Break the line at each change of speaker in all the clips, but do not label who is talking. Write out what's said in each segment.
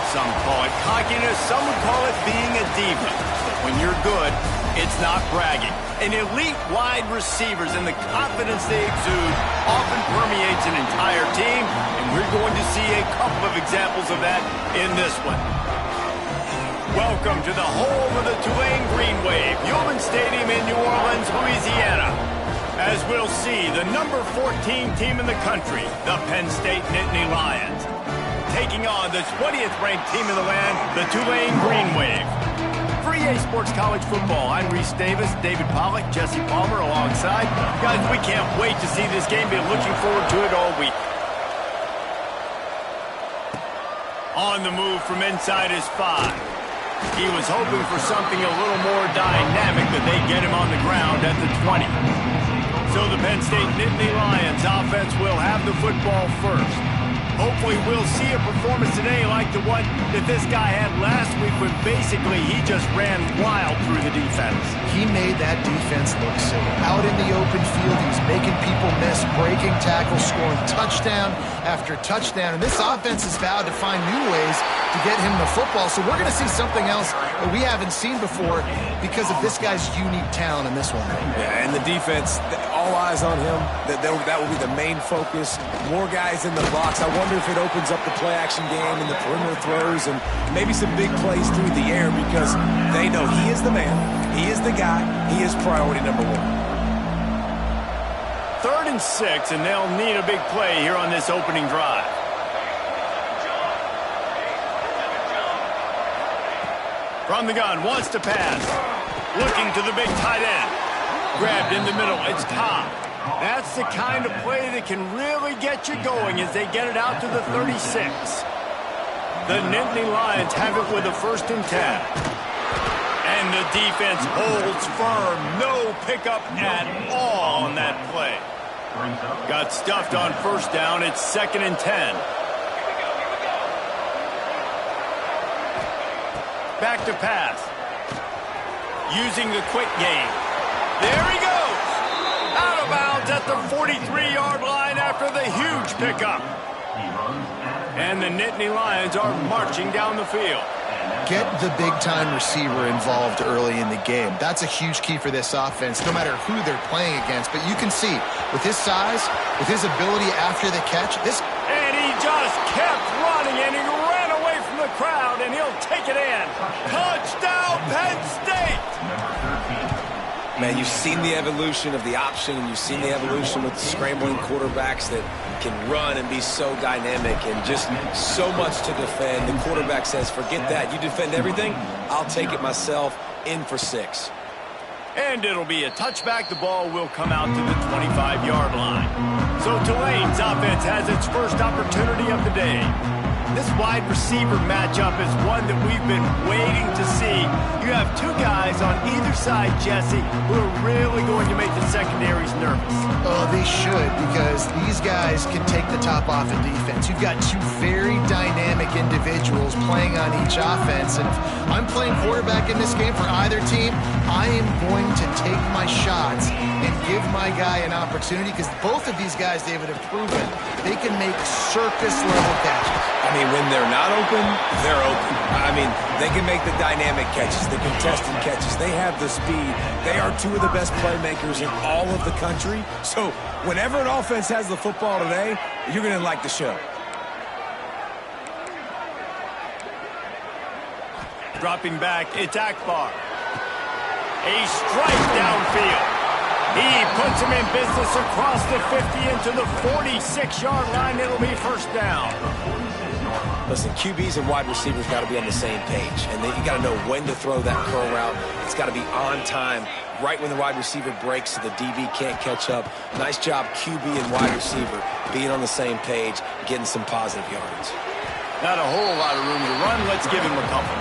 Some call it cockiness, some would call it being a diva. But when you're good, it's not bragging. An elite wide receivers and the confidence they exude often permeates an entire team, and we're going to see a couple of examples of that in this one. Welcome to the home of the Tulane Green Wave, Yulman Stadium in New Orleans, Louisiana. As we'll see, the number 14 team in the country, the Penn State Nittany Lions, taking on the 20th ranked team in the land, the Tulane Green Wave. For EA Sports College Football, I'm Reese Davis, David Pollack, Jesse Palmer alongside. Guys, we can't wait to see this game. Been looking forward to it all week. On the move from inside his 5. He was hoping for something a little more dynamic, but they get him on the ground at the 20. So the Penn State Nittany Lions offense will have the football first. Hopefully we'll see a performance today like the one that this guy had last week when basically he just ran wild through the defense.
He made that defense look silly. Out in the open field, he was making people miss, breaking tackles, scoring touchdown after touchdown. And this offense has vowed to find new ways to get him the football. So we're going to see something else that we haven't seen before because of this guy's unique talent in this one.
Yeah, and the defense, all eyes on him. That will be the main focus. More guys in the box. I wonder if it opens up the play-action game and the perimeter throws and maybe some big plays through the air because they know he is the man, he is the guy, he is priority number 1.
3rd and 6, and they'll need a big play here on this opening drive. From the gun, wants to pass. Looking to the big tight end. Grabbed in the middle, it's Cobb. That's the kind of play that can really get you going as they get it out to the 36. The Nittany Lions have it with a 1st and 10. And the defense holds firm. No pickup at all on that play. Got stuffed on 1st down. It's 2nd and 10. Back to pass. Using the quick game. There he goes. Out of bounds at the 43-yard line after the huge pickup. And the Nittany Lions are marching down the field.
Get the big-time receiver involved early in the game. That's a huge key for this offense, no matter who they're playing against. But you can see, with his size, with his ability after the catch, this...
And he just kept running, and he ran away from the crowd, and he'll take it in. Touchdown, Penn State!
Man, you've seen the evolution of the option, and you've seen the evolution with the scrambling quarterbacks that can run and be so dynamic and just so much to defend. The quarterback says, forget that. You defend everything, I'll take it myself. In for 6.
And it'll be a touchback. The ball will come out to the 25-yard line. So Tulane's offense has its first opportunity of the day. This wide receiver matchup is one that we've been waiting to see. You have 2 guys on either side, Jesse, who are really going to make the secondaries nervous.
Oh, they should, because these guys can take the top off in defense. You've got 2 very dynamic individuals playing on each offense, and if I'm playing quarterback in this game for either team, I am going to take my shots and give my guy an opportunity, because both of these guys, David, have proven they can make circus-level catches.
I mean, when they're not open, they're open. I mean, they can make the dynamic catches, the contested catches. They have the speed. They are 2 of the best playmakers in all of the country. So whenever an offense has the football today, you're going to like the show.
Dropping back, it's Akbar. A strike downfield. He puts him in business across the 50 into the 46-yard line. It'll be 1st down.
Listen, QBs and wide receivers got to be on the same page, and then you got to know when to throw that curl route. It's got to be on time, right when the wide receiver breaks so the DB can't catch up. Nice job, QB and wide receiver, being on the same page, getting some positive yards.
Not a whole lot of room to run. Let's give him a couple.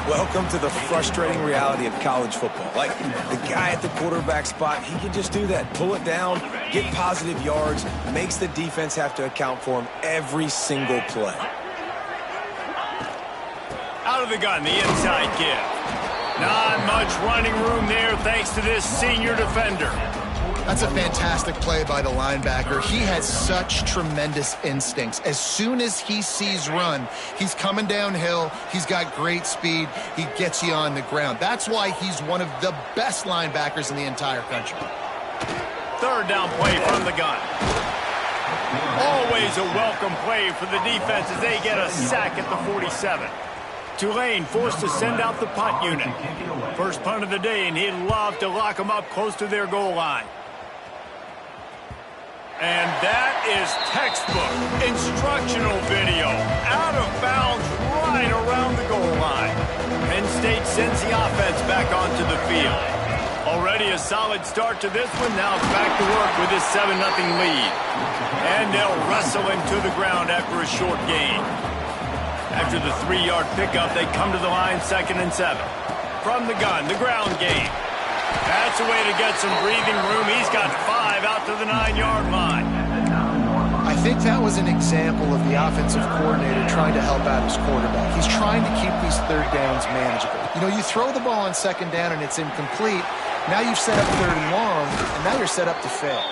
Welcome to the frustrating reality of college football. Like, the guy at the quarterback spot, he can just do that. Pull it down, get positive yards, makes the defense have to account for him every single play.
Out of the gun, the inside give. Not much running room there thanks to this senior defender.
That's a fantastic play by the linebacker. He has such tremendous instincts. As soon as he sees run, he's coming downhill. He's got great speed. He gets you on the ground. That's why he's one of the best linebackers in the entire country.
Third down play from the gun. Always a welcome play for the defense as they get a sack at the 47. Tulane forced to send out the punt unit. First punt of the day, and he'd love to lock them up close to their goal line. And that is textbook instructional video. Out of bounds right around the goal line. Penn State sends the offense back onto the field. Already a solid start to this one. Now it's back to work with this 7-0 lead. And they'll wrestle him to the ground after a short gain. After the 3-yard pickup, they come to the line 2nd and 7. From the gun, the ground game. That's a way to get some breathing room. He's got 5 out to the 9-yard line.
I think that was an example of the offensive coordinator trying to help out his quarterback. He's trying to keep these third downs manageable. You know, you throw the ball on 2nd down and it's incomplete. Now you've set up 3rd and long, and now you're set up to fail.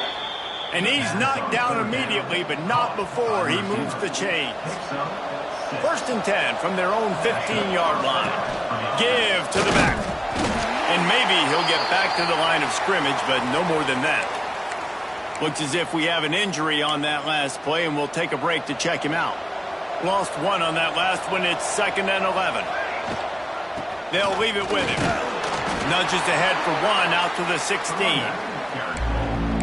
And he's knocked down immediately, but not before he moves the chains. 1st and 10 from their own 15-yard line. Give to the back. And maybe he'll get back to the line of scrimmage, but no more than that. Looks as if we have an injury on that last play, and we'll take a break to check him out. Lost 1 on that last one. It's 2nd and 11. They'll leave it with him. Nudges ahead for 1 out to the 16.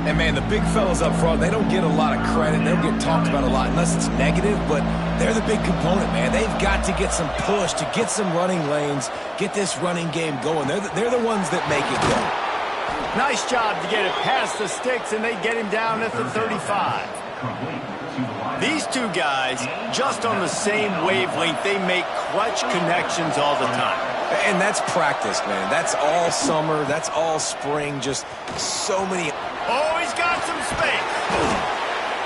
And, man, the big fellas up front, they don't get a lot of credit. They don't get talked about a lot unless it's negative, but they're the big component, man. They've got to get some push, to get some running lanes, get this running game going. They're the ones that make it go.
Nice job to get it past the sticks, and they get him down at the 35. These two guys, just on the same wavelength, they make clutch connections all the time.
And that's practice, man. That's all summer. That's all spring. Just so many.
Oh, he's got some space.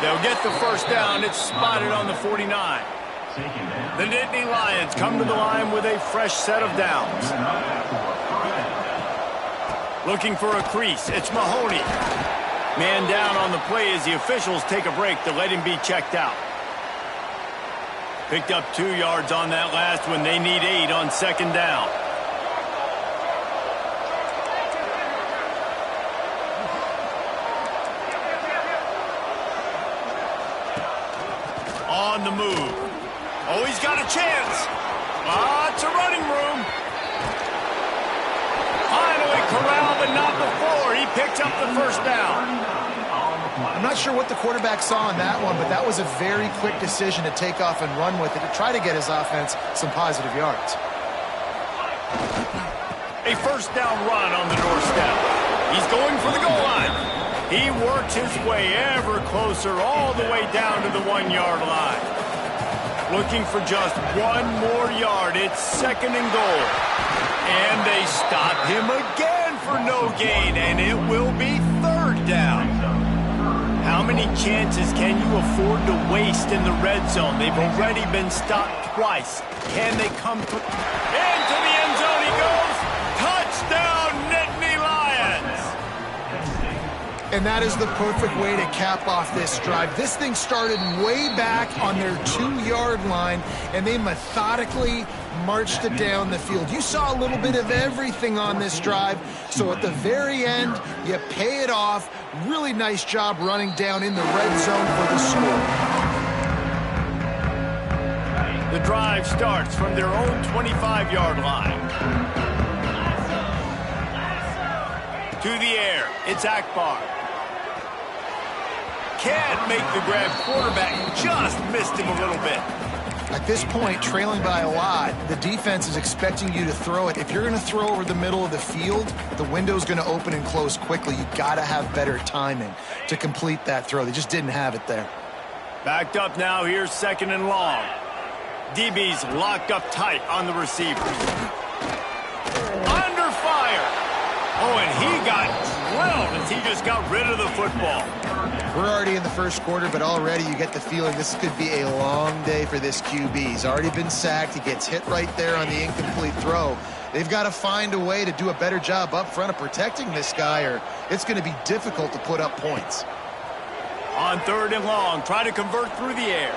They'll get the first down. It's spotted on the 49. The Nittany Lions come to the line with a fresh set of downs. Looking for a crease. It's Mahoney. Man down on the play as the officials take a break to let him be checked out. Picked up 2 yards on that last one. They need 8 on 2nd down. On the move. Oh, he's got a chance. Lots of running room. Finally corralled, but not before. He picks up the first down.
I'm not sure what the quarterback saw on that one, but that was a very quick decision to take off and run with it to try to get his offense some positive yards.
A first down run on the doorstep. He's going for the goal line. He works his way ever closer all the way down to the 1-yard line. Looking for just 1 more yard. It's 2nd and goal. And they stop him again for no gain, and it will be 3rd down. How many chances can you afford to waste in the red zone? They've already been stopped twice. Can they come to... Into the end zone he goes. Touchdown, Nittany Lions.
And that is the perfect way to cap off this drive. This thing started way back on their 2-yard line, and they methodically marched it down the field. You saw a little bit of everything on this drive, so at the very end, you pay it off. Really nice job running down in the red zone for the score.
The drive starts from their own 25-yard line. To the air, it's Akbar. Can't make the grab. Quarterback just missed him a little bit.
At this point, trailing by a lot, the defense is expecting you to throw it. If you're going to throw over the middle of the field, the window's going to open and close quickly. You got to have better timing to complete that throw. They just didn't have it there.
Backed up now. Here's 2nd and long. DB's locked up tight on the receivers. Under fire. Oh, and he got drilled as he just got rid of the football.
We're already in the first quarter, but already you get the feeling this could be a long day for this QB. He's already been sacked. He gets hit right there on the incomplete throw. They've got to find a way to do a better job up front of protecting this guy, or it's going to be difficult to put up points.
On 3rd and long, try to convert through the air.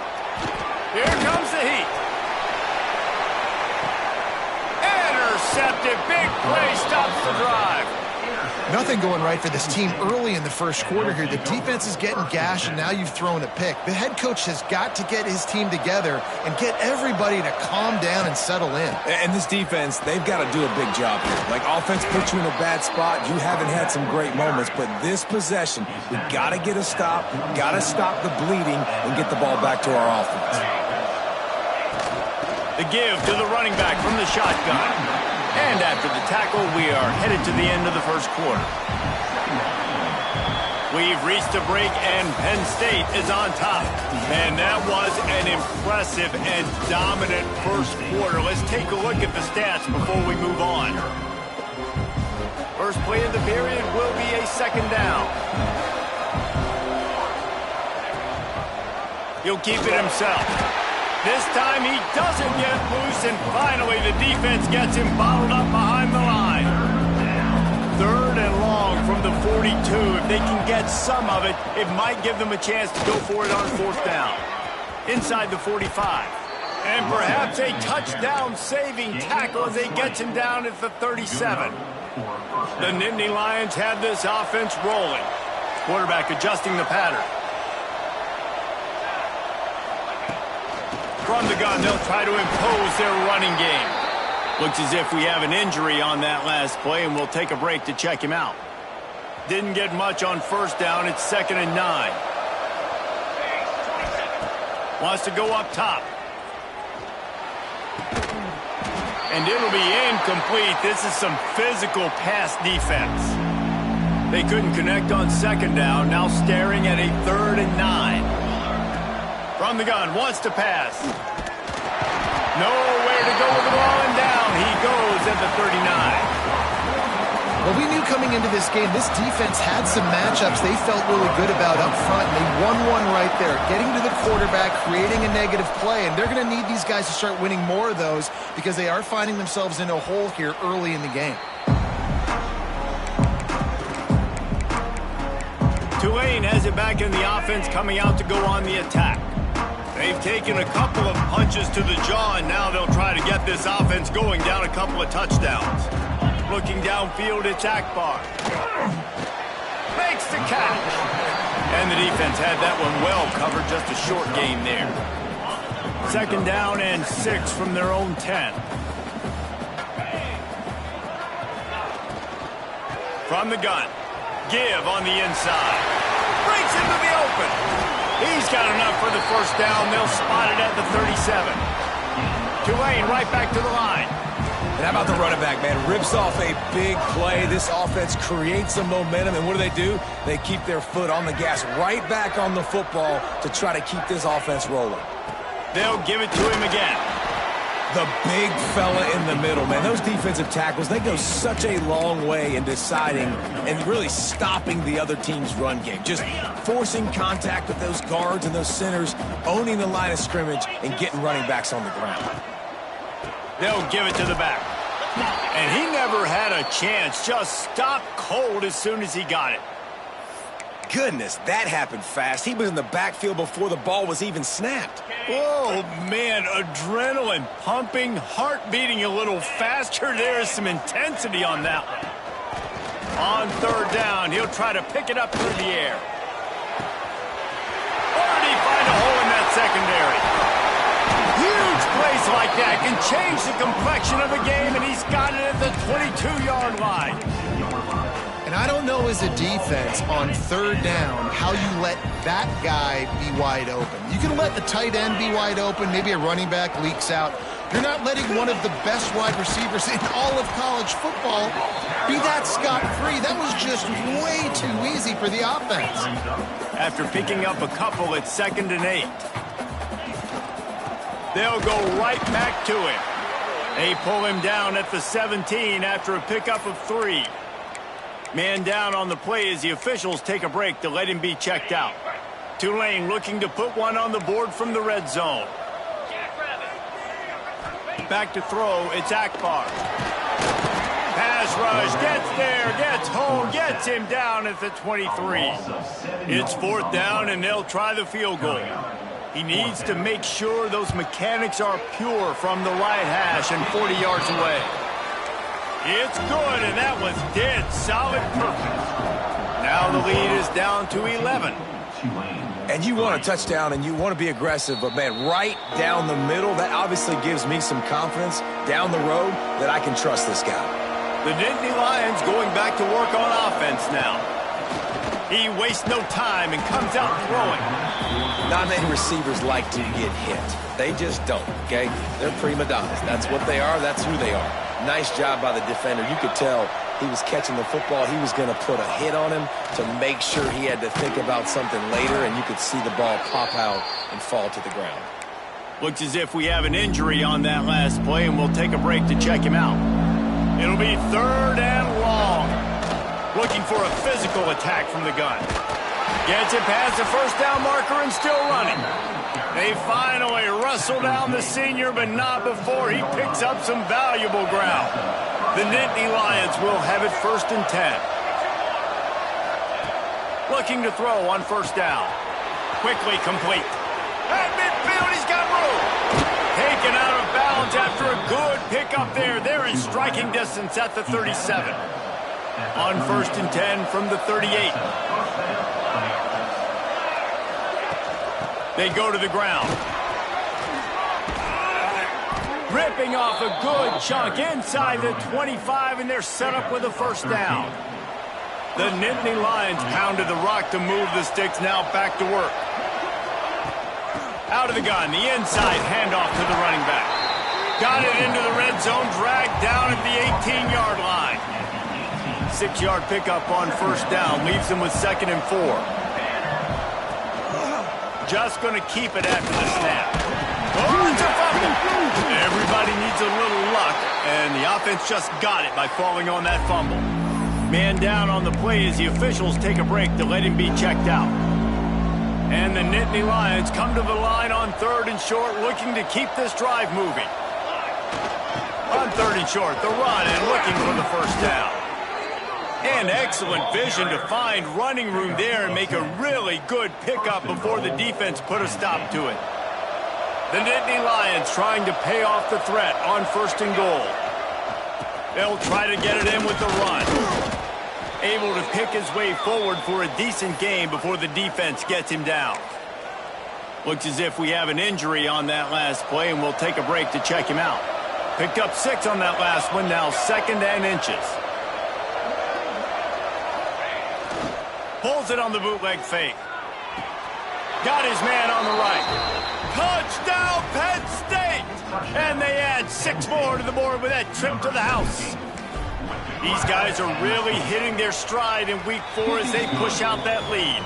Here comes the heat. Intercepted. Big play stops the drive.
Nothing going right for this team early in the first quarter here. The defense is getting gashed, and now you've thrown a pick. The head coach has got to get his team together and get everybody to calm down and settle in.
And this defense, they've got to do a big job here. Like, offense puts you in a bad spot. You haven't had some great moments, but this possession, we got to get a stop, got to stop the bleeding, and get the ball back to our offense.
The give to the running back from the shotgun. And after the tackle, we are headed to the end of the first quarter. We've reached a break, and Penn State is on top. And that was an impressive and dominant first quarter. Let's take a look at the stats before we move on. First play of the period will be a 2nd down. He'll keep it himself. This time he doesn't get loose, and finally the defense gets him bottled up behind the line. 3rd and long from the 42. If they can get some of it, it might give them a chance to go for it on 4th down. Inside the 45. And perhaps a touchdown-saving tackle as he gets him down at the 37. The Nittany Lions have this offense rolling. Quarterback adjusting the pattern. From the gun, they'll try to impose their running game. Looks as if we have an injury on that last play, and we'll take a break to check him out. Didn't get much on 1st down. It's 2nd and 9. Wants to go up top. And it'll be incomplete. This is some physical pass defense. They couldn't connect on 2nd down. Now staring at a 3rd and 9. From the gun, wants to pass. Nowhere to go with the ball, and down he goes at the 39.
Well, we knew coming into this game, this defense had some matchups they felt really good about up front, and they won one right there, getting to the quarterback, creating a negative play, and they're going to need these guys to start winning more of those because they are finding themselves in a hole here early in the game.
Tulane has it back in the offense, coming out to go on the attack. They've taken a couple of punches to the jaw, and now they'll try to get this offense going down a couple of touchdowns. Looking downfield, it's Akbar. Makes the catch. And the defense had that one well covered, just a short gain there. 2nd down and 6 from their own 10. From the gun. Give on the inside. Breaks into the open. He's got enough for the 1st down. They'll spot it at the 37. Tulane right back to the line.
And how about the running back, man? Rips off a big play. This offense creates some momentum, and what do? They keep their foot on the gas, right back on the football to try to keep this offense rolling.
They'll give it to him again.
The big fella in the middle, man. Those defensive tackles, they go such a long way in deciding and really stopping the other team's run game. Just forcing contact with those guards and those centers, owning the line of scrimmage, and getting running backs on the ground.
They'll give it to the back. And he never had a chance. Just stopped cold as soon as he got it.
Goodness, that happened fast. He was in the backfield before the ball was even snapped.
Oh, man, adrenaline pumping, heart beating a little faster. There's some intensity on that one. On 3rd down, he'll try to pick it up through the air. Or did he find a hole in that secondary? Huge plays like that can change the complexion of a game, and he's got it at the 22-yard line.
And I don't know as a defense on 3rd down how you let that guy be wide open. You can let the tight end be wide open, maybe a running back leaks out. You're not letting one of the best wide receivers in all of college football be that scot-free. That was just way too easy for the offense.
After picking up a couple, it's 2nd and 8. They'll go right back to him. They pull him down at the 17 after a pickup of 3. Man down on the play as the officials take a break to let him be checked out. Tulane looking to put one on the board from the red zone. Back to throw, it's Akbar. Pass rush, gets there, gets home, gets him down at the 23. It's 4th down, and they'll try the field goal. He needs to make sure those mechanics are pure from the right hash and 40 yards away. It's good, and that was dead solid perfect. Now the lead is down to 11.
And you want a touchdown, and you want to be aggressive, but, man, right down the middle, that obviously gives me some confidence down the road that I can trust this guy.
The Nittany Lions going back to work on offense now. He wastes no time and comes out throwing.
Not many receivers like to get hit. They just don't, okay? They're prima donnas. That's what they are. That's who they are. Nice job by the defender. You could tell he was catching the football. He was going to put a hit on him to make sure he had to think about something later, and you could see the ball pop out and fall to the ground.
Looks as if we have an injury on that last play, and we'll take a break to check him out. It'll be 3rd and long. Looking for a physical attack from the gun. Gets it past the 1st down marker and still running. They finally wrestle down the senior, but not before he picks up some valuable ground. The Nittany Lions will have it 1st and 10. Looking to throw on 1st down. Quickly complete. At midfield, he's got room. Taken out of bounds after a good pickup there. They're in striking distance at the 37. On 1st and 10 from the 38. They go to the ground. Ripping off a good chunk inside the 25, and they're set up with a 1st down. The Nittany Lions pounded the rock to move the sticks, now back to work. Out of the gun, the inside handoff to the running back. Got it into the red zone, dragged down at the 18-yard line. 6-yard pickup on 1st down, leaves them with 2nd and 4. Just going to keep it after the snap. Oh, it's a fumble. Everybody needs a little luck, and the offense just got it by falling on that fumble. Man down on the play as the officials take a break to let him be checked out. And the Nittany Lions come to the line on 3rd and short, looking to keep this drive moving. On 3rd and short, the run and looking for the 1st down. And excellent vision to find running room there and make a really good pickup before the defense put a stop to it. The Nittany Lions trying to pay off the threat on 1st and goal. They'll try to get it in with the run. Able to pick his way forward for a decent gain before the defense gets him down. Looks as if we have an injury on that last play, and we'll take a break to check him out. Picked up 6 on that last one, now 2nd and inches. Pulls it on the bootleg fake. Got his man on the right. Touchdown, Penn State! And they add 6 more to the board with that trip to the house. These guys are really hitting their stride in week 4 as they push out that lead.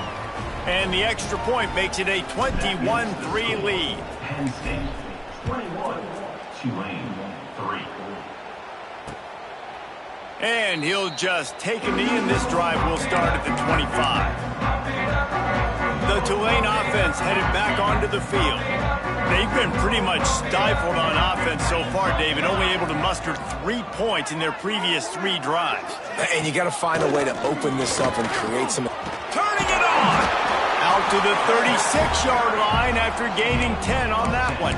And the extra point makes it a 21-3 lead.
Penn State, 21, Tulane, 3.
And he'll just take a knee, and this drive will start at the 25. The Tulane offense headed back onto the field. They've been pretty much stifled on offense so far, David, only able to muster 3 points in their previous 3 drives.
And you got to find a way to open this up and create some...
Turning it on! Out to the 36-yard line after gaining 10 on that one.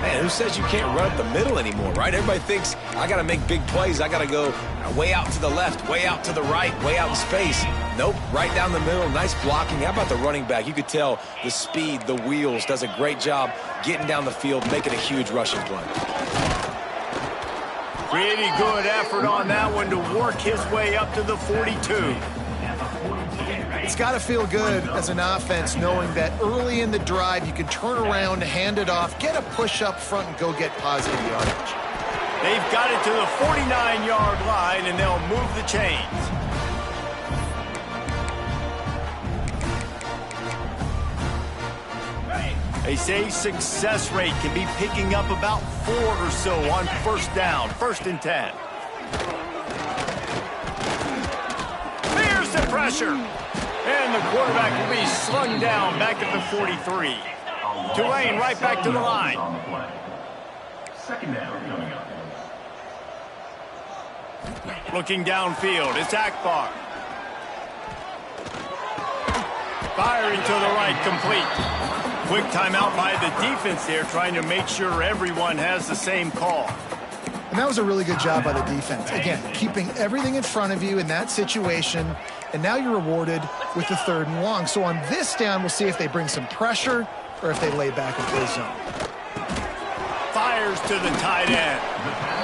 Man, who says you can't run up the middle anymore, right? Everybody thinks, I got to make big plays. I got to go way out to the left, way out to the right, way out in space. Nope, right down the middle. Nice blocking. How about the running back? You could tell the speed, the wheels, does a great job getting down the field, making a huge rushing play.
Pretty good effort on that one to work his way up to the 42.
It's got to feel good as an offense knowing that early in the drive you can turn around, hand it off, get a push up front, and go get positive yardage.
They've got it to the 49-yard line, and they'll move the chains. They say success rate can be picking up about 4 or so on 1st down, 1st and 10. There's the pressure. And the quarterback will be slung down back at the 43. Tulane right back to the line.
2nd down coming up.
Looking downfield, it's Akbar. Firing to the right, complete. Quick timeout by the defense there, trying to make sure everyone has the same call.
And that was a really good job by the defense. Again, keeping everything in front of you in that situation, and now you're rewarded with the 3rd and long. So on this down, we'll see if they bring some pressure or if they lay back and play zone.
Fires to the tight end.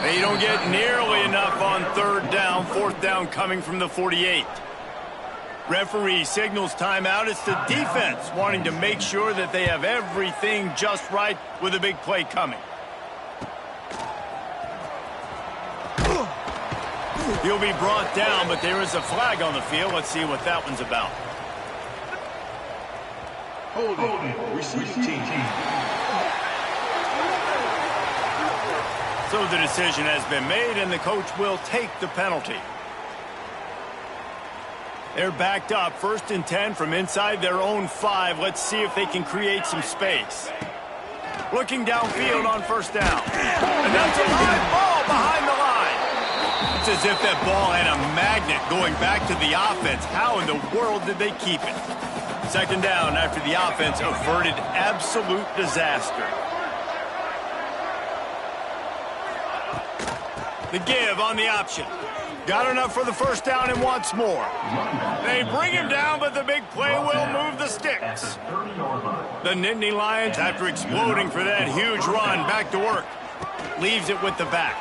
They don't get nearly enough on 3rd down, 4th down coming from the 48. Referee signals timeout. It's the defense wanting to make sure that they have everything just right with a big play coming. He'll be brought down, but there is a flag on the field. Let's see what that one's about.
Holding. Receiving team.
So the decision has been made, and the coach will take the penalty. They're backed up, 1st and 10 from inside their own 5. Let's see if they can create some space. Looking downfield on 1st down. And that's a live ball behind the line. It's as if that ball had a magnet going back to the offense. How in the world did they keep it? 2nd down after the offense averted absolute disaster. The give on the option. Got enough for the 1st down and wants more. They bring him down, but the big play will move the sticks. The Nittany Lions, after exploding for that huge run, back to work. Leaves it with the back.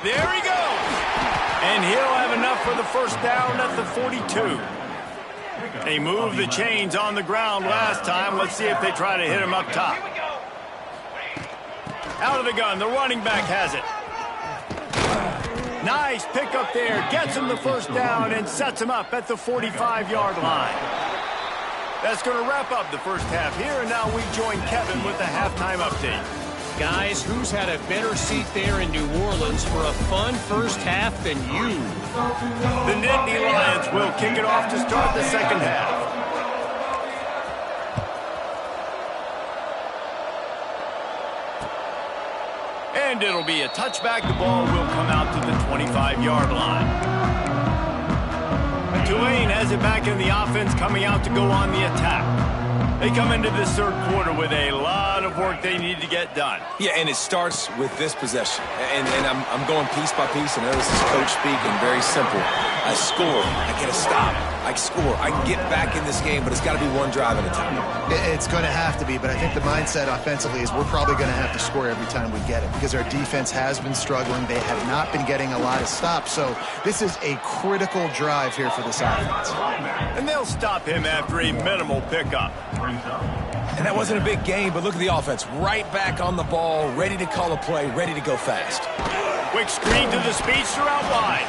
There he goes. And he'll have enough for the 1st down at the 42. They moved the chains on the ground last time. Let's see if they try to hit him up top. Out of the gun, the running back has it. Nice pickup there, gets him the 1st down and sets him up at the 45-yard line. That's going to wrap up the 1st half here, and now we join Kevin with the halftime update.
Guys, who's had a better seat there in New Orleans for a fun 1st half than you?
The Nittany Lions will kick it off to start the 2nd half. And it'll be a touchback. The ball will come out to the 25-yard line. Tulane has it back in the offense, coming out to go on the attack. They come into this 3rd quarter with a lot of work they need to get done.
Yeah, and it starts with this possession. And I'm going piece by piece. I know this is coach speaking, very simple. I score. I get a stop. I score. I can get back in this game, but it's got to be one drive at a time.
It's going to have to be, but I think the mindset offensively is we're probably going to have to score every time we get it because our defense has been struggling. They have not been getting a lot of stops, so this is a critical drive here for this offense.
And they'll stop him after a minimal pickup.
And that wasn't a big game, but look at the offense. Right back on the ball, ready to call a play, ready to go fast.
Quick screen to the speedster out wide.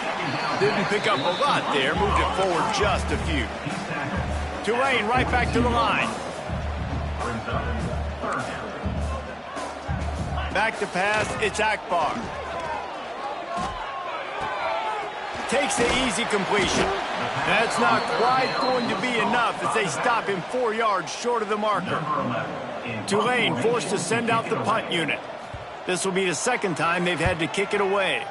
Didn't pick up a lot there, moved it forward just a few. Tulane right back to the line. Back to pass, it's Akbar. Takes the easy completion. That's not quite going to be enough as they stop him 4 yards short of the marker. Tulane forced to send out the punt unit. This will be the 2nd time they've had to kick it away.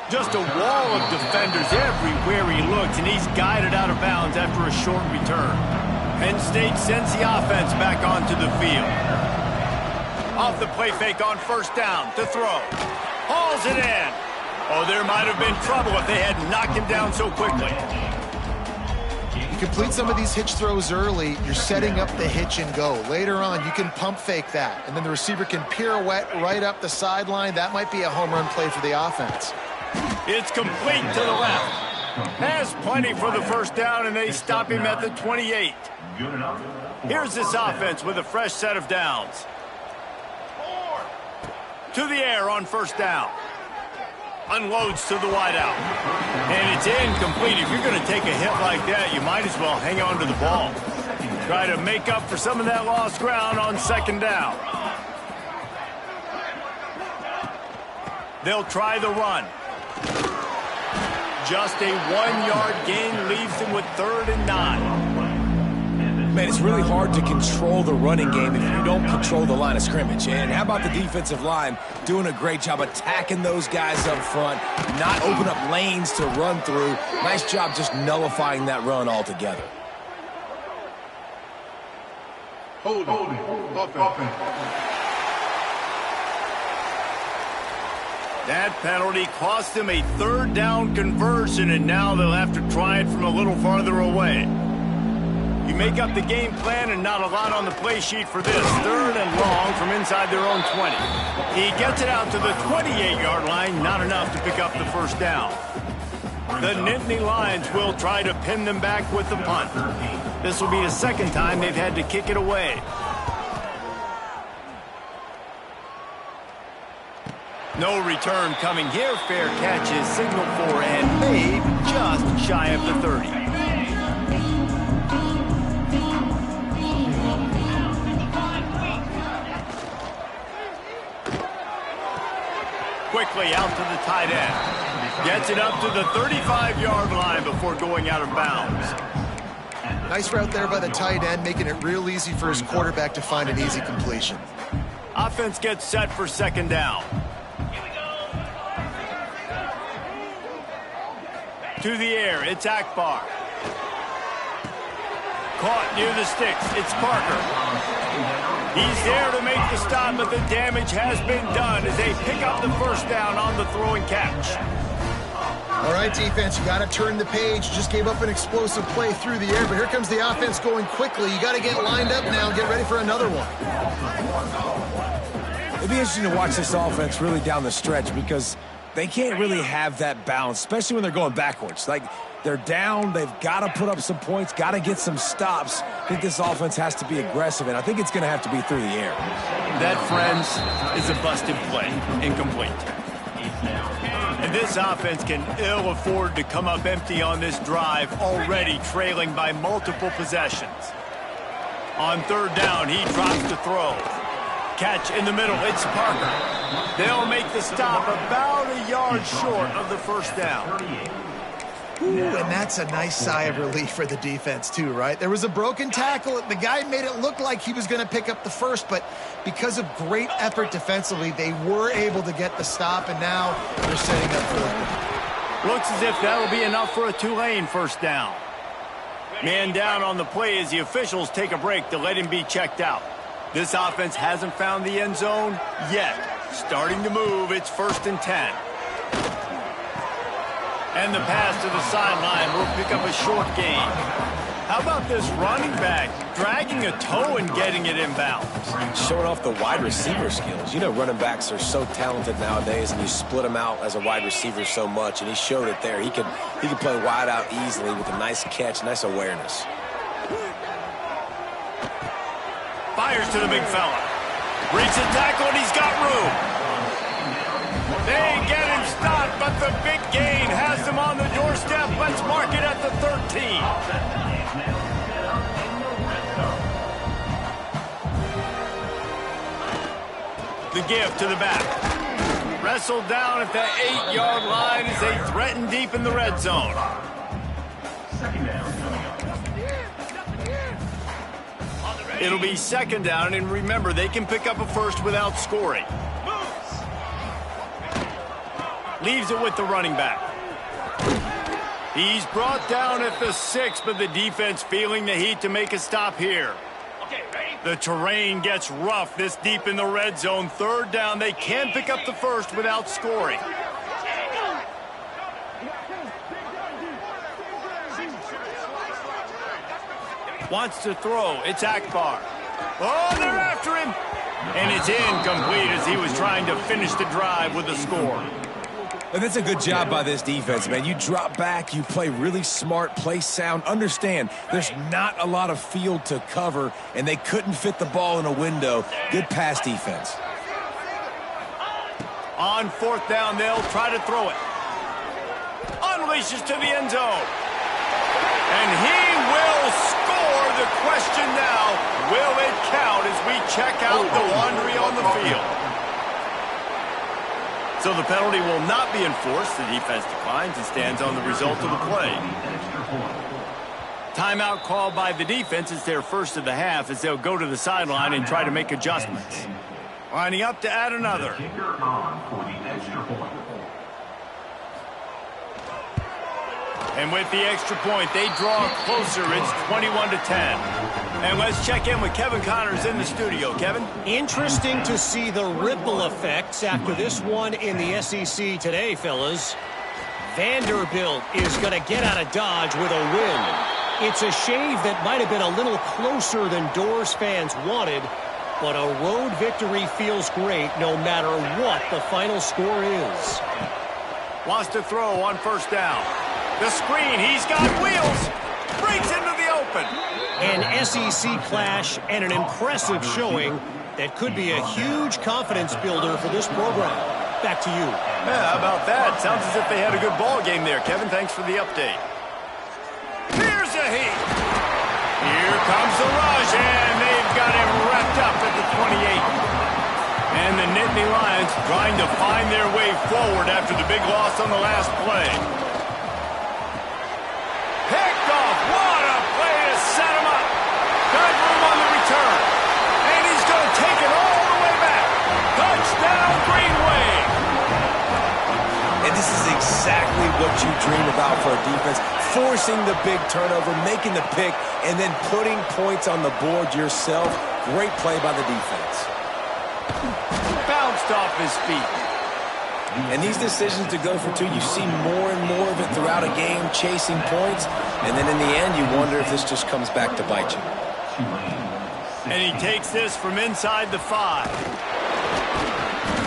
Just a wall of defenders everywhere he looks, and he's guided out of bounds after a short return. Penn State sends the offense back onto the field. Off the play fake on 1st down to throw. Hauls it in. Oh, there might have been trouble if they had knocked him down so quickly.
Complete some of these hitch throws early, you're setting up the hitch and go. Later on, you can pump fake that, and then the receiver can pirouette right up the sideline. That might be a home run play for the offense.
It's complete to the left. Has plenty for the 1st down, and they stop him at the 28. Here's this offense with a fresh set of downs. To the air on 1st down. Unloads to the wideout. And it's incomplete. If you're going to take a hit like that, you might as well hang on to the ball. Try to make up for some of that lost ground on 2nd down. They'll try the run. Just a 1-yard gain leaves them with 3rd and 9.
Man, it's really hard to control the running game if you don't control the line of scrimmage. And how about the defensive line doing a great job attacking those guys up front, not open up lanes to run through. Nice job just nullifying that run altogether.
Holding. Offense.
That penalty cost them a third down conversion, and now they'll have to try it from a little farther away. You make up the game plan and not a lot on the play sheet for this. Third and long from inside their own 20. He gets it out to the 28-yard line, not enough to pick up the first down. The Nittany Lions will try to pin them back with the punt. This will be the second time they've had to kick it away. No return coming here. Fair catch is signaled for and made just shy of the 30. Quickly out to the tight end. Gets it up to the 35-yard line before going out of bounds.
Nice route there by the tight end, making it real easy for his quarterback to find an easy completion.
Offense gets set for second down. To the air, it's Akbar. Caught near the sticks, it's Parker. He's there to make the stop, but the damage has been done as they pick up the first down on the throw and catch.
All right, defense, you got to turn the page. Just gave up an explosive play through the air, but here comes the offense going quickly. You got to get lined up now and get ready for another one.
It'd be interesting to watch this offense really down the stretch because they can't really have that balance, especially when they're going backwards. Like, they're down, they've got to put up some points, got to get some stops. I think this offense has to be aggressive, and I think it's going to have to be through the air.
That, friends, is a busted play. Incomplete. And this offense can ill afford to come up empty on this drive, already trailing by multiple possessions. On third down, he drops to throw. Catch in the middle, it's Parker. They'll make the stop about a yard short of the first down.
Ooh, and that's a nice sigh of relief for the defense too, right? There was a broken tackle. The guy made it look like he was going to pick up the first, but because of great effort defensively, they were able to get the stop, and now they're setting up for it.
Looks as if that'll be enough for a Tulane first down. Man down on the play as the officials take a break to let him be checked out. This offense hasn't found the end zone yet. Starting to move, it's 1st and 10. And the pass to the sideline will pick up a short gain. How about this running back dragging a toe and getting it inbounds?
Showing off the wide receiver skills. You know, running backs are so talented nowadays, and you split them out as a wide receiver so much, and he showed it there. He could play wide out easily with a nice catch, nice awareness.
Fires to the big fella. Reaches the tackle, and he's got room. They get him stopped, but the big gain has them on the doorstep. Let's mark it at the 13. The give to the back. Wrestled down at the 8-yard line as they threaten deep in the red zone. It'll be second down, and remember, they can pick up a first without scoring. Leaves it with the running back. He's brought down at the 6, but the defense feeling the heat to make a stop here. The terrain gets rough this deep in the red zone. Third down, they can pick up the first without scoring. Wants to throw. It's Akbar. Oh, they're after him. And it's incomplete as he was trying to finish the drive with a score.
And that's a good job by this defense, man. You drop back, you play really smart, play sound. Understand, there's not a lot of field to cover, and they couldn't fit the ball in a window. Good pass defense.
On fourth down, they'll try to throw it. Unleashes to the end zone. And he will score. The question now, will it count as we check out the laundry on the field? So the penalty will not be enforced. The defense declines and stands on the result of the play. Timeout called by the defense. It's their first of the half as they'll go to the sideline and try to make adjustments. Lining up to add another. And with the extra point, they draw closer. It's 21-10. And let's check in with Kevin Connors in the studio. Kevin?
Interesting to see the ripple effects after this one in the SEC today, fellas. Vanderbilt is going to get out of Dodge with a win. It's a shave that might have been a little closer than Doors fans wanted, but a road victory feels great no matter what the final score is.
Wants to throw on first down. The screen, he's got wheels. Breaks into the open.
An SEC clash and an impressive showing that could be a huge confidence builder for this program. Back to you.
Yeah, how about that? Sounds as if they had a good ball game there. Kevin, thanks for the update. Here's a heat. Here comes the rush, and they've got him wrapped up at the 28. And the Nittany Lions trying to find their way forward after the big loss on the last play. Picked off. What a play to set him up. Got room on the return. And he's going to take it all the way back. Touchdown, Green Wave.
And this is exactly what you dream about for a defense. Forcing the big turnover, making the pick, and then putting points on the board yourself. Great play by the defense.
Bounced off his feet.
And these decisions to go for two, you see more and more of it throughout a game, chasing points. And then in the end, you wonder if this just comes back to bite you.
And he takes this from inside the 5.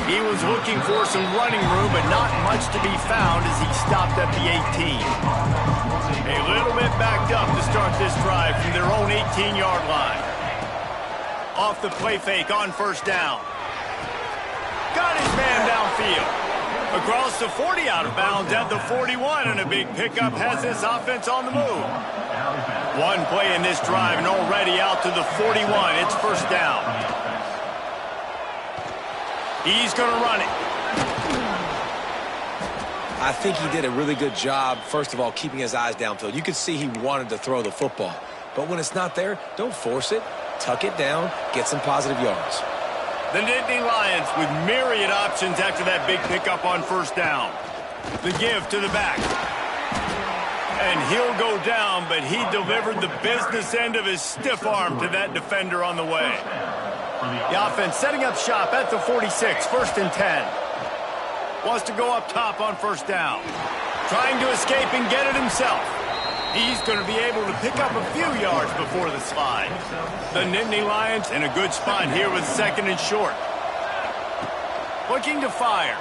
He was looking for some running room, but not much to be found as he stopped at the 18. A little bit backed up to start this drive from their own 18-yard line. Off the play fake on first down. Got his man downfield. Across the 40, out of bounds at the 41, and a big pickup has this offense on the move. One play in this drive, and already out to the 41. It's first down. He's going to run it.
I think he did a really good job, first of all, keeping his eyes downfield. You could see he wanted to throw the football. But when it's not there, don't force it. Tuck it down, get some positive yards.
The Nittany Lions with myriad options after that big pickup on first down. The give to the back. And he'll go down, but he delivered the business end of his stiff arm to that defender on the way. The offense setting up shop at the 46, first and 10. Wants to go up top on first down. Trying to escape and get it himself. He's going to be able to pick up a few yards before the slide. The Nittany Lions in a good spot here with second and short. Looking to fire.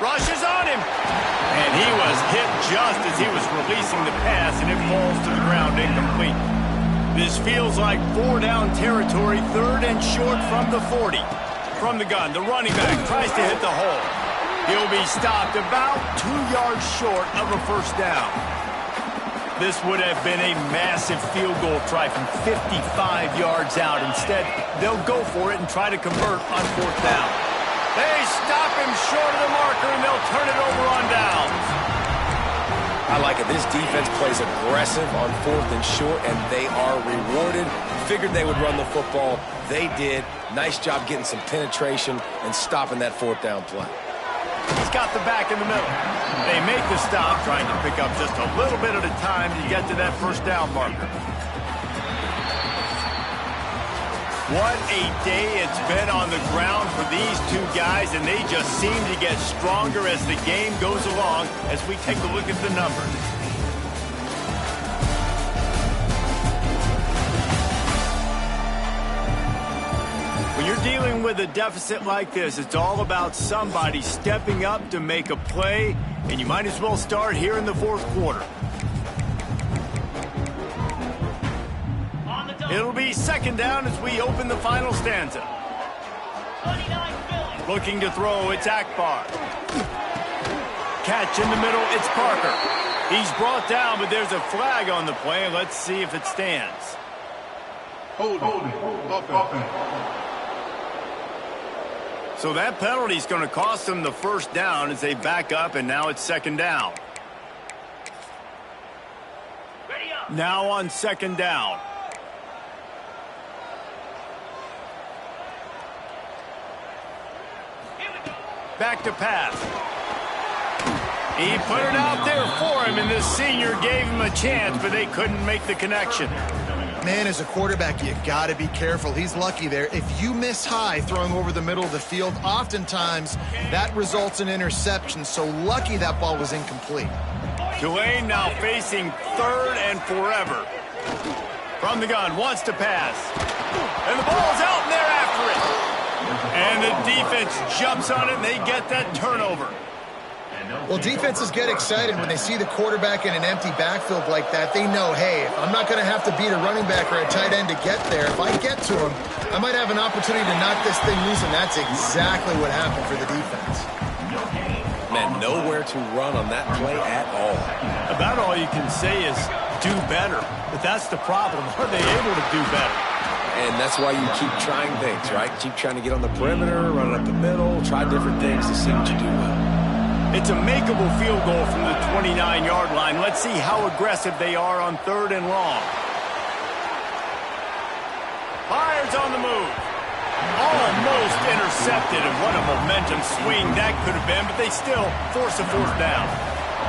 Rushes on him. And he was hit just as he was releasing the pass, and it falls to the ground incomplete. This feels like 4-down territory, third and short from the 40. From the gun, the running back tries to hit the hole. He'll be stopped about 2 yards short of a first down. This would have been a massive field goal try from 55 yards out. Instead, they'll go for it and try to convert on fourth down. They stop him short of the marker, and they'll turn it over on downs.
I like it. This defense plays aggressive on fourth and short, and they are rewarded. Figured they would run the football. They did. Nice job getting some penetration and stopping that fourth down play.
He's got the back in the middle. They make the stop, trying to pick up just a little bit at a time to get to that first down marker. What a day it's been on the ground for these two guys, and they just seem to get stronger as the game goes along as we take a look at the numbers. When you're dealing with a deficit like this, it's all about somebody stepping up to make a play, and you might as well start here in the fourth quarter. It'll be second down as we open the final stanza. Looking to throw, it's Akbar. Catch in the middle, it's Parker. He's brought down, but there's a flag on the play. Let's see if it stands.
Hold offense.
So that penalty is going to cost them the first down as they back up, and now it's second down.
Ready up.
Now on second down. Back to pass. He put it out there for him, and the senior gave him a chance, but they couldn't make the connection.
Man, as a quarterback, you got to be careful. He's lucky there. If you miss high throwing over the middle of the field, oftentimes that results in interception. So lucky that ball was incomplete.
Tulane now facing third and forever. From the gun, wants to pass. And the ball's out, and they're after it. And the defense jumps on it, and they get that turnover.
Well, defenses get excited when they see the quarterback in an empty backfield like that. They know, hey, I'm not going to have to beat a running back or a tight end to get there. If I get to him, I might have an opportunity to knock this thing loose, and that's exactly what happened for the defense.
Man, nowhere to run on that play at all.
About all you can say is do better. But that's the problem. Are they able to do better?
And that's why you keep trying things, right? Keep trying to get on the perimeter, run it up the middle, try different things to see what you do well.
It's a makeable field goal from the 29-yard line. Let's see how aggressive they are on third and long. Fires on the move. Almost intercepted, and what a momentum swing that could have been, but they still force a fourth down.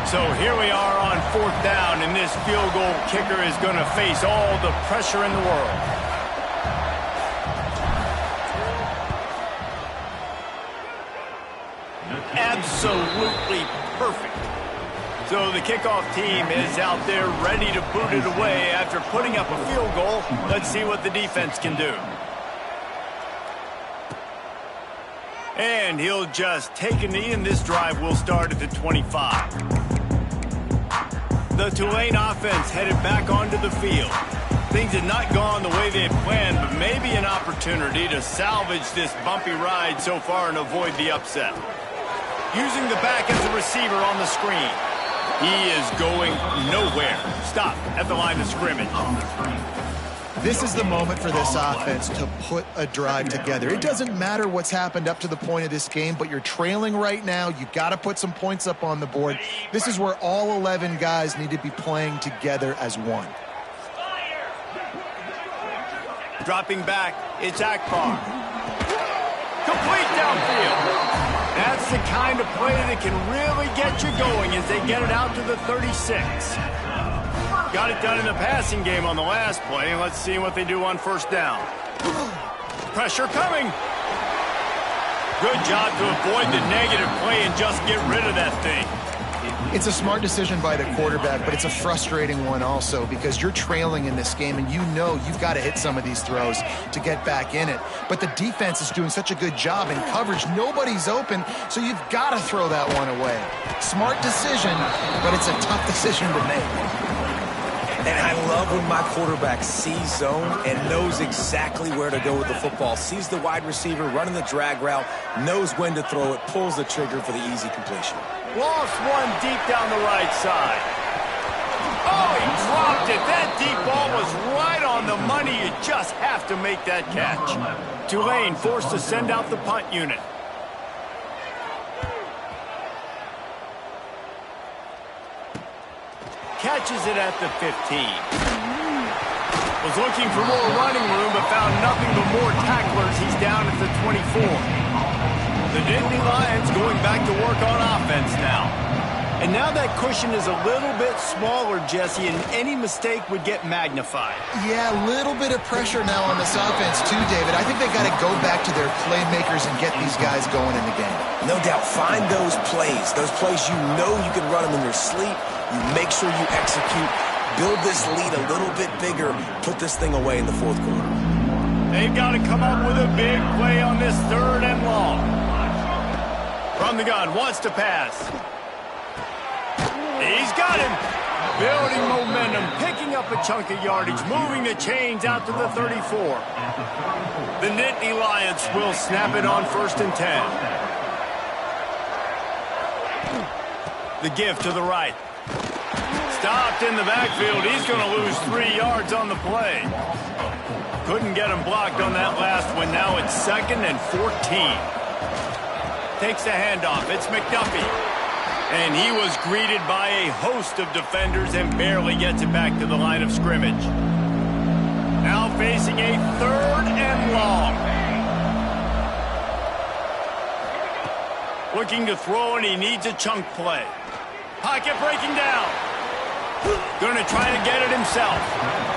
So here we are on fourth down, and this field goal kicker is going to face all the pressure in the world. Absolutely perfect. So the kickoff team is out there ready to boot it away after putting up a field goal. Let's see what the defense can do. And he'll just take a knee, and this drive will start at the 25. The Tulane offense headed back onto the field. Things had not gone the way they had planned, but maybe an opportunity to salvage this bumpy ride so far and avoid the upset. Using the back as a receiver on the screen. He is going nowhere. Stop at the line of scrimmage.
This is the moment for this offense to put a drive together. It doesn't matter what's happened up to the point of this game, but you're trailing right now. You got to put some points up on the board. This is where all 11 guys need to be playing together as one.
Dropping back, it's Akbar. Complete downfield. That's the kind of play that can really get you going as they get it out to the 36. Got it done in the passing game on the last play, and let's see what they do on first down. Pressure coming. Good job to avoid the negative play and just get rid of that thing.
It's a smart decision by the quarterback, but it's a frustrating one also because you're trailing in this game and you know you've got to hit some of these throws to get back in it. But the defense is doing such a good job in coverage. Nobody's open, so you've got to throw that one away. Smart decision, but it's a tough decision to make.
And I love when my quarterback sees zone and knows exactly where to go with the football. Sees the wide receiver running the drag route, knows when to throw it, pulls the trigger for the easy completion.
Lost one deep down the right side. Oh, he dropped it. That deep ball was right on the money. You just have to make that catch. Tulane forced to send out the punt unit. Catches it at the 15. Was looking for more running room, but found nothing but more tacklers. He's down at the 24. The Nittany Lions going back to work on offense now. And now that cushion is a little bit smaller, Jesse, and any mistake would get magnified.
Yeah, a little bit of pressure now on this offense too, David. I think they got to go back to their playmakers and get these guys going in the game.
No doubt, find those plays you know you can run them in your sleep. You make sure you execute, build this lead a little bit bigger, put this thing away in the fourth quarter.
They've got to come up with a big play on this third and long. From the gun, wants to pass. He's got him. Building momentum, picking up a chunk of yardage, moving the chains out to the 34. The Nittany Lions will snap it on 1st and 10. The give to the right. Stopped in the backfield. He's going to lose 3 yards on the play. Couldn't get him blocked on that last one. Now it's 2nd and 14. Takes the handoff. It's McDuffie. And he was greeted by a host of defenders and barely gets it back to the line of scrimmage. Now facing a 3rd and long. Looking to throw, and he needs a chunk play. Pocket breaking down. Going to try to get it himself.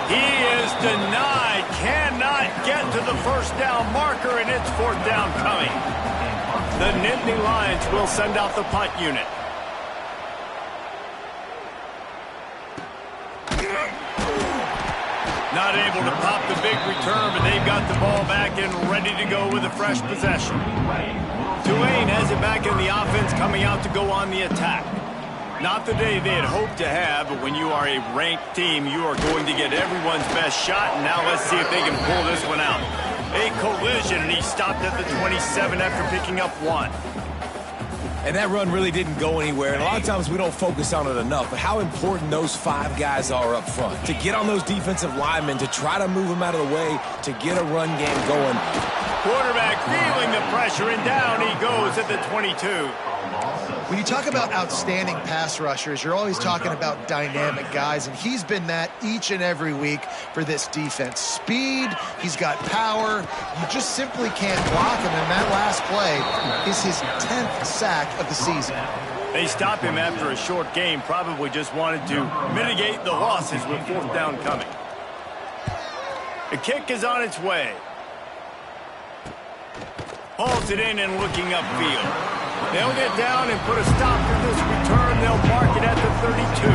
He is denied. Cannot get to the first down marker, and it's 4th down coming. The Nittany Lions will send out the punt unit. Not able to pop the big return, but they've got the ball back and ready to go with a fresh possession. Tulane has it back in the offense, coming out to go on the attack. Not the day they had hoped to have, but when you are a ranked team, you are going to get everyone's best shot. And now let's see if they can pull this one out. A collision, and he stopped at the 27 after picking up 1.
And that run really didn't go anywhere. And a lot of times we don't focus on it enough, but how important those 5 guys are up front. To get on those defensive linemen, to try to move them out of the way, to get a run game going.
Quarterback feeling the pressure, and down he goes at the 22.
When you talk about outstanding pass rushers, you're always talking about dynamic guys, and he's been that each and every week for this defense. Speed, he's got power. You just simply can't block him, and that last play is his 10th sack of the season.
They stop him after a short game, probably just wanted to mitigate the losses with 4th down coming. The kick is on its way. Hauls it in and looking upfield. They'll get down and put a stop to this return. They'll mark it at the 32.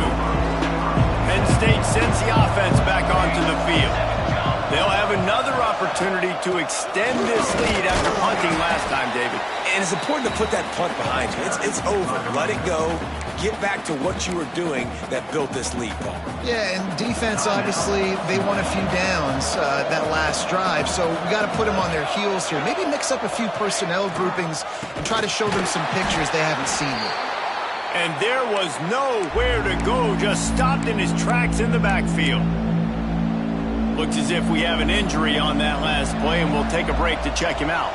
Penn State sends the offense back onto the field. They'll have another opportunity to extend this lead after punting last time, David.
And it's important to put that punt behind you. It's over. Let it go. Get back to what you were doing that built this lead, Paul.
Yeah, and defense, obviously, they won a few downs that last drive, so we got to put them on their heels here. Maybe mix up a few personnel groupings and try to show them some pictures they haven't seen yet.
And there was nowhere to go, just stopped in his tracks in the backfield. Looks as if we have an injury on that last play, and we'll take a break to check him out.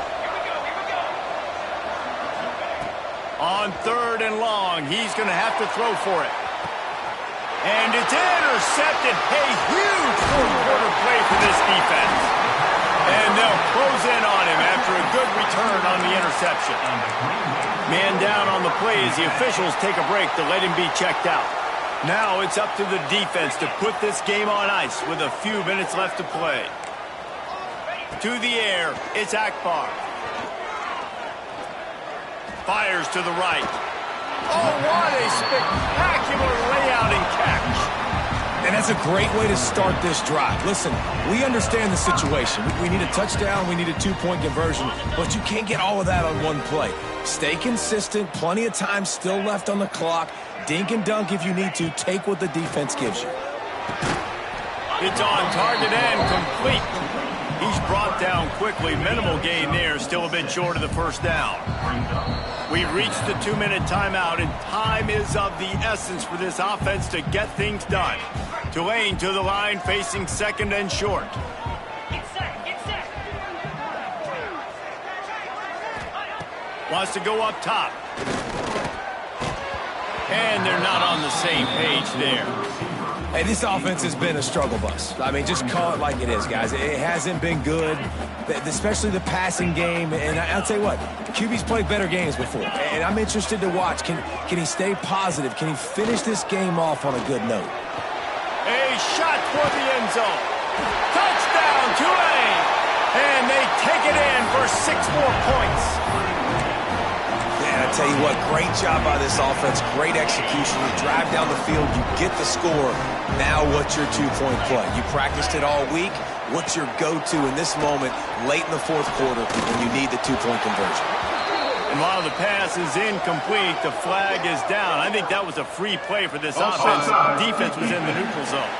On 3rd and long, he's going to have to throw for it. And it's intercepted. A huge 4th-quarter play for this defense. And they'll close in on him after a good return on the interception. Man down on the play as the officials take a break to let him be checked out. Now it's up to the defense to put this game on ice with a few minutes left to play. To the air, it's Akbar. Fires to the right. Oh, what a spectacular layout and catch.
And that's a great way to start this drive. Listen, we understand the situation. We need a touchdown, we need a 2-point conversion, but you can't get all of that on one play. Stay consistent, plenty of time still left on the clock. Dink and dunk if you need to. Take what the defense gives you.
It's on target and complete. He's brought down quickly. Minimal gain there. Still a bit short of the first down. We've reached the 2-minute timeout, and time is of the essence for this offense to get things done. Tulane to the line, facing 2nd and short. Wants to go up top. And they're not on the same page there.
Hey, this offense has been a struggle bus. I mean, just call it like it is, guys. It hasn't been good, especially the passing game. And I'll tell you what, QB's played better games before. And I'm interested to watch. Can he stay positive? Can he finish this game off on a good note?
A shot for the end zone. Touchdown, Tulane! And they take it in for 6 more points.
Man, I tell you what, great job by this offense. Great execution. You drive down the field, you get the score. Now what's your 2-point play? You practiced it all week. What's your go-to in this moment late in the 4th quarter when you need the 2-point conversion?
And while the pass is incomplete, the flag is down. I think that was a free play for this offense. Defense was in the neutral zone.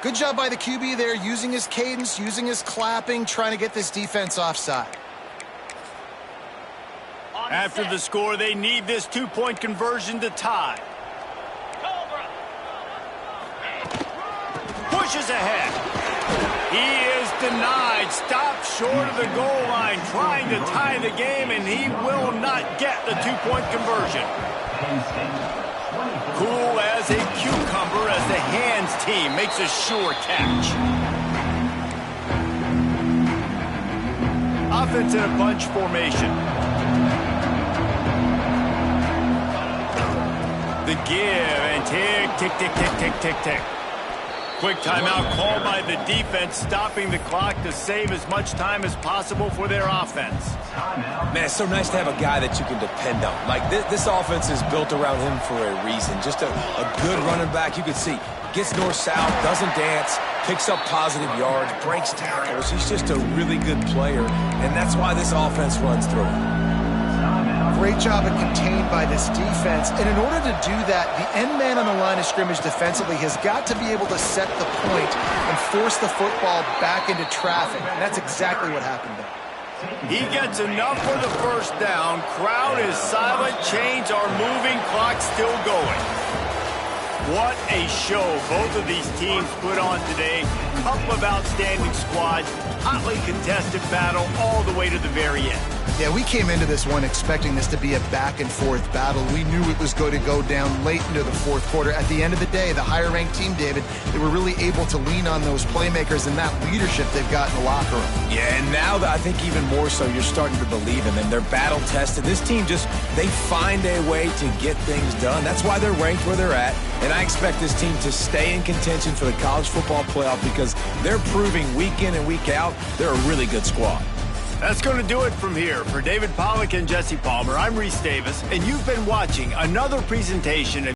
Good job by the QB there, using his cadence, using his clapping, trying to get this defense offside.
After the score, they need this 2-point conversion to tie. Pushes ahead. He is denied, stopped short of the goal line, trying to tie the game, and he will not get the two-point conversion. Cool as a cucumber as the hands team makes a sure catch. Offense in a bunch formation. The give and tick, tick, tick, tick, tick, tick, tick. Quick timeout called by the defense, stopping the clock to save as much time as possible for their offense.
Man, it's so nice to have a guy that you can depend on. Like, this offense is built around him for a reason. Just a good running back. You can see, gets north-south, doesn't dance, picks up positive yards, breaks tackles. He's just a really good player, and that's why this offense runs through him.
Great job of contained by this defense. And in order to do that, the end man on the line of scrimmage defensively has got to be able to set the point and force the football back into traffic. And that's exactly what happened there.
He gets enough for the first down. Crowd is silent. Chains are moving. Clock still going. What a show both of these teams put on today. Couple of outstanding squads. Hotly contested battle all the way to the very end.
Yeah, we came into this one expecting this to be a back-and-forth battle. We knew it was going to go down late into the fourth quarter. At the end of the day, the higher-ranked team, David, they were really able to lean on those playmakers and that leadership they've got in the locker room.
Yeah, and now I think even more so, you're starting to believe in them. They're battle-tested. This team they find a way to get things done. That's why they're ranked where they're at. And I expect this team to stay in contention for the college football playoff because they're proving week in and week out they're a really good squad.
That's going to do it from here. For David Pollack and Jesse Palmer, I'm Reese Davis, and you've been watching another presentation